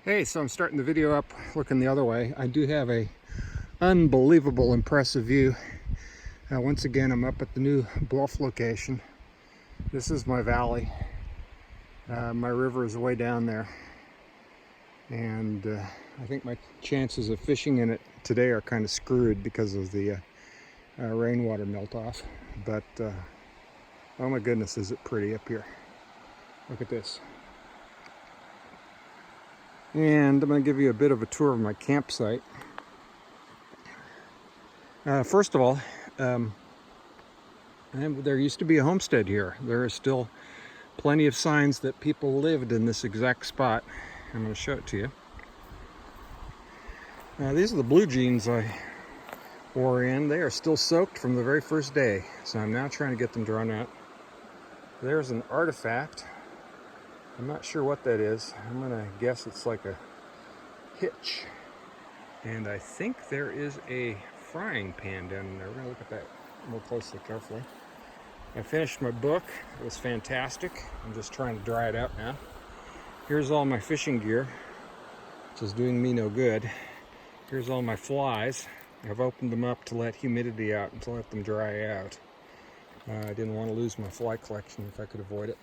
Hey, so I'm starting the video up looking the other way. I do have a unbelievable impressive view. Once again, I'm up at the new bluff location. This is my valley. My river is way down there. And I think my chances of fishing in it today are kind of screwed because of the rainwater melt off. But oh my goodness, is it pretty up here. Look at this. And I'm going to give you a bit of a tour of my campsite. First of all, there used to be a homestead here. There are still plenty of signs that people lived in this exact spot. I'm going to show it to you. These are the blue jeans I wore in. They are still soaked from the very first day, so I'm now trying to get them drawn out. There's an artifact. I'm not sure what that is. I'm going to guess it's like a hitch. And I think there is a frying pan down there. We're going to look at that more closely, carefully. I finished my book. It was fantastic. I'm just trying to dry it out now. Here's all my fishing gear, which is doing me no good. Here's all my flies. I've opened them up to let humidity out and to let them dry out. I didn't want to lose my fly collection if I could avoid it.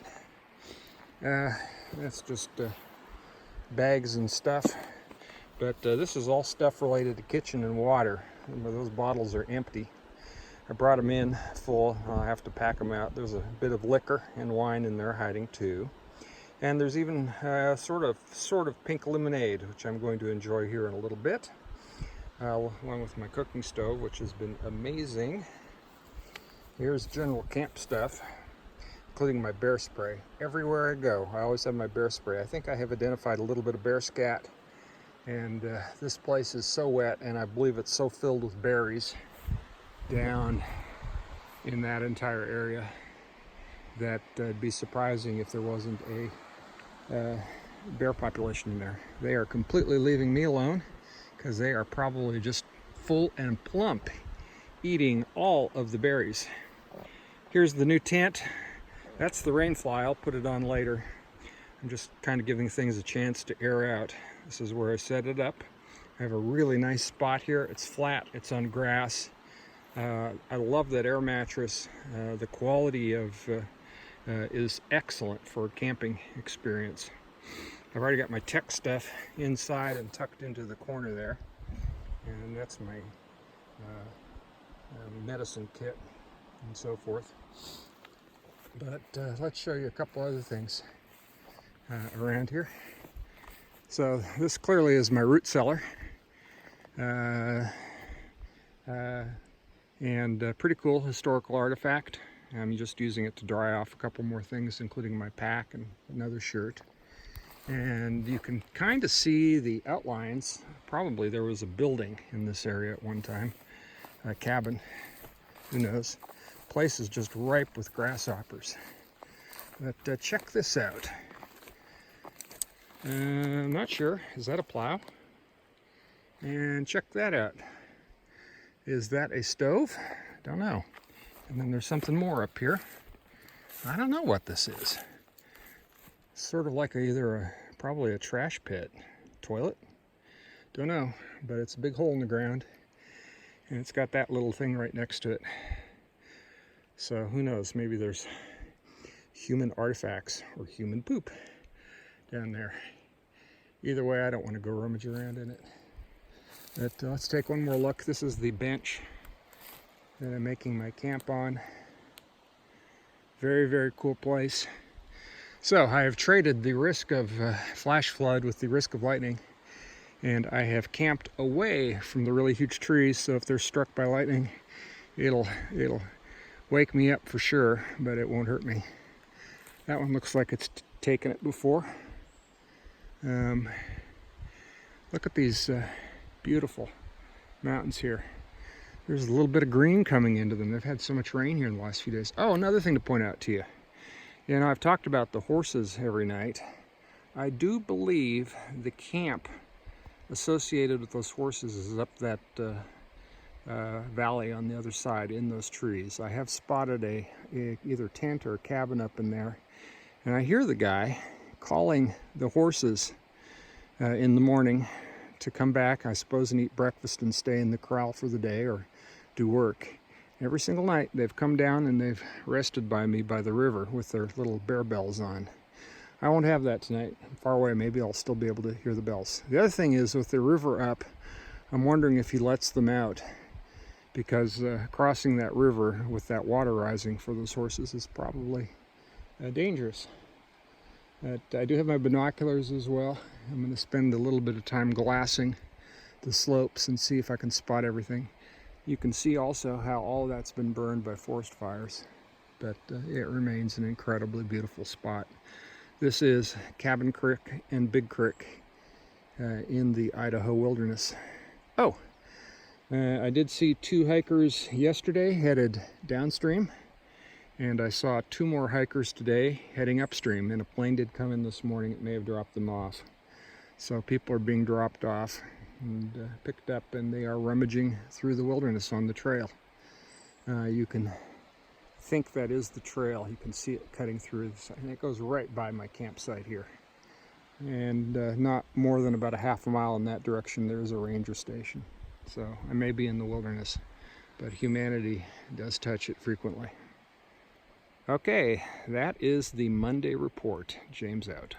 That's just bags and stuff, but this is all stuff related to kitchen and water. Those bottles are empty. I brought them in full. I'll have to pack them out. There's a bit of liquor and wine in there hiding too, and there's even sort of pink lemonade, which I'm going to enjoy here in a little bit, along with my cooking stove, which has been amazing. Here's general camp stuff, including my bear spray. Everywhere I go, I always have my bear spray. I think I have identified a little bit of bear scat, and this place is so wet, and I believe it's so filled with berries down in that entire area that it'd be surprising if there wasn't a bear population in there. They are completely leaving me alone because they are probably just full and plump, eating all of the berries. Here's the new tent. That's the rainfly. I'll put it on later. I'm just kind of giving things a chance to air out. This is where I set it up. I have a really nice spot here. It's flat, it's on grass. I love that air mattress. The quality of is excellent for a camping experience. I've already got my tech stuff inside and tucked into the corner there. And that's my medicine kit and so forth. But let's show you a couple other things around here. So this clearly is my root cellar, and pretty cool historical artifact. I'm just using it to dry off a couple more things, including my pack and another shirt. And you can kind of see the outlines. Probably there was a building in this area at one time, a cabin, who knows. Place is just ripe with grasshoppers. But check this out. I'm not sure. Is that a plow? And check that out. Is that a stove? Don't know. And then there's something more up here. I don't know what this is. Sort of like probably a trash pit. Toilet? Don't know. But it's a big hole in the ground. And it's got that little thing right next to it. So who knows, maybe there's human artifacts or human poop down there. Either way, I don't want to go rummage around in it. But let's take one more look. This is the bench that I'm making my camp on. Very, very cool place. So I have traded the risk of flash flood with the risk of lightning, and I have camped away from the really huge trees, so if they're struck by lightning, it'll wake me up for sure, but it won't hurt me. That one looks like it's taken it before. Look at these beautiful mountains here. There's a little bit of green coming into them. They've had so much rain here in the last few days. Oh, another thing to point out to you. You know, I've talked about the horses every night. I do believe the camp associated with those horses is up that valley on the other side in those trees. I have spotted a either tent or a cabin up in there, and I hear the guy calling the horses in the morning to come back, I suppose, and eat breakfast and stay in the corral for the day or do work. Every single night they've come down and they've rested by me by the river with their little bear bells on. I won't have that tonight. I'm far away. Maybe I'll still be able to hear the bells. The other thing is, with the river up, I'm wondering if he lets them out, because crossing that river with that water rising for those horses is probably dangerous. I do have my binoculars as well. I'm going to spend a little bit of time glassing the slopes and see if I can spot everything. You can see also how all that's been burned by forest fires, but it remains an incredibly beautiful spot. This is Cabin Creek and Big Creek in the Idaho wilderness. Oh, I did see 2 hikers yesterday headed downstream, and I saw 2 more hikers today heading upstream, and a plane did come in this morning. It may have dropped them off. So people are being dropped off and picked up, and they are rummaging through the wilderness on the trail. You can think that is the trail. You can see it cutting through, and it goes right by my campsite here. And not more than about a half a mile in that direction, there's a ranger station. So I may be in the wilderness, but humanity does touch it frequently. Okay, that is the Monday report. James out.